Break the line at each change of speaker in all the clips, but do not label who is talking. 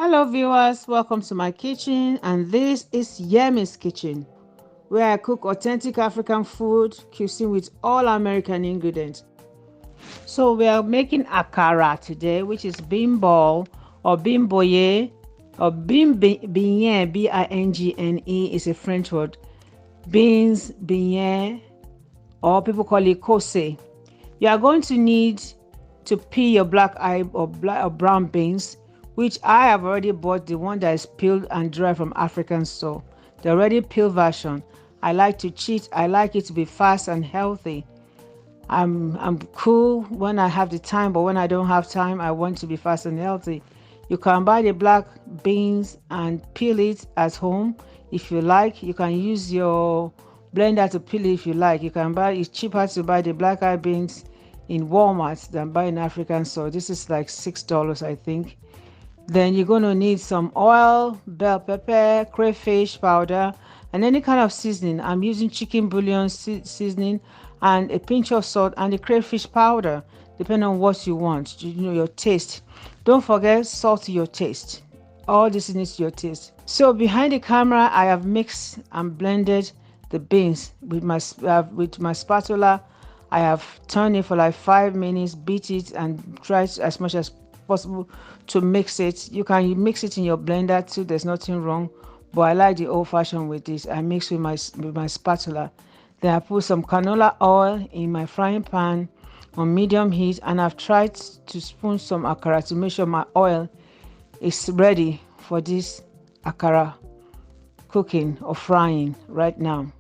Hello viewers, welcome to my kitchen, and this is Yemizkitchen, where I cook authentic African food cuisine with all American ingredients. So we are making akara today, which is bean ball or bean boye or beignet, B-I-N-G-N-E is a French word. Beans, beignet, or people call it koose. You are going to need to peel your black eye or brown beans, which I have already bought the one that is peeled and dry from African store. The already peeled version. I like to cheat. I like it to be fast and healthy. I'm cool when I have the time, but when I don't have time, I want to be fast and healthy. You can buy the black beans and peel it at home if you like. You can use your blender to peel it if you like. You can buy it's cheaper to buy the black eye beans in Walmart than buy in African store. This is like $6, I think. Then you're going to need some oil, bell pepper, crayfish powder, and any kind of seasoning. I'm using chicken bouillon seasoning and a pinch of salt and the crayfish powder, depending on what you want, your taste. Don't forget salt to your taste. All this needs to your taste. So behind the camera, I have mixed and blended the beans with my spatula. I have turned it for like 5 minutes, beat it, and try as much as possible to mix it. You can mix it in your blender too. There's nothing wrong, but I like the old fashioned with this. I mix with my spatula. Then I put some canola oil in my frying pan on medium heat, and I've tried to spoon some akara to make sure my oil is ready for this akara cooking or frying right now.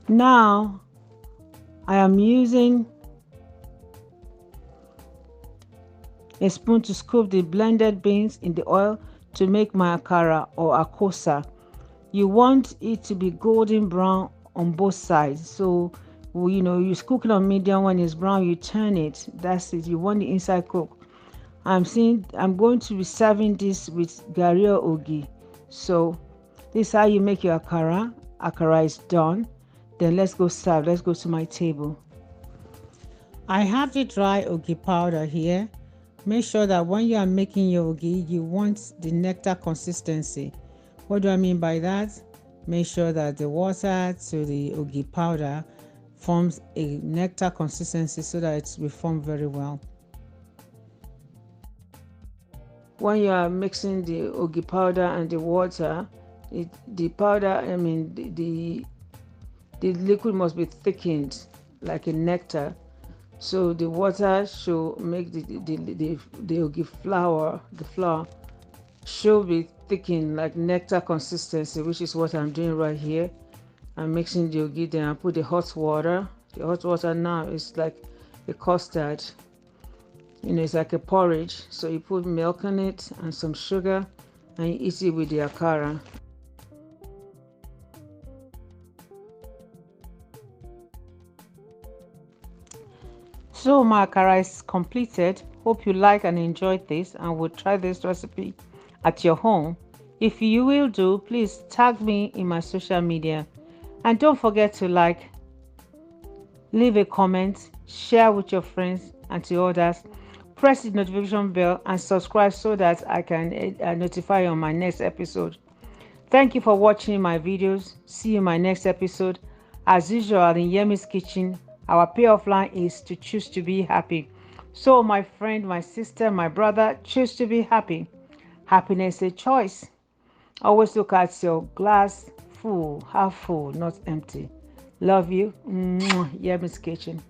Now I am using a spoon to scoop the blended beans in the oil to make my akara or akosa. You want it to be golden brown on both sides. So, you cook it on medium. When it's brown, you turn it. That's it. You want the inside cook. I'm going to be serving this with gari or ogi. So this is how you make your akara. Akara is done. Then let's go serve. Let's go to my table. I have the dry ogi powder here. Make sure that when you are making your ogi, you want the nectar consistency. What do I mean by that? Make sure that the water to the ogi powder forms a nectar consistency so that it will form very well. When you are mixing the ogi powder and the water, the powder, the liquid must be thickened like a nectar. So the water should make the ogi flour, the flour should be thickened like nectar consistency, which is what I'm doing right here. I'm mixing the ogi, then I put the hot water. The hot water now is like a custard. It's like a porridge. So you put milk in it and some sugar and you eat it with the akara. So my akara is completed. Hope you like and enjoyed this and will try this recipe at your home. If you will do, please tag me in my social media. And don't forget to like, leave a comment, share with your friends and to others. Press the notification bell and subscribe so that I can notify you on my next episode. Thank you for watching my videos. See you in my next episode. As usual in Yemizkitchen, our payoff line is to choose to be happy. So my friend, my sister, my brother, choose to be happy. Happiness is a choice. Always look at your glass full, half full, not empty. Love you. Yemizkitchen.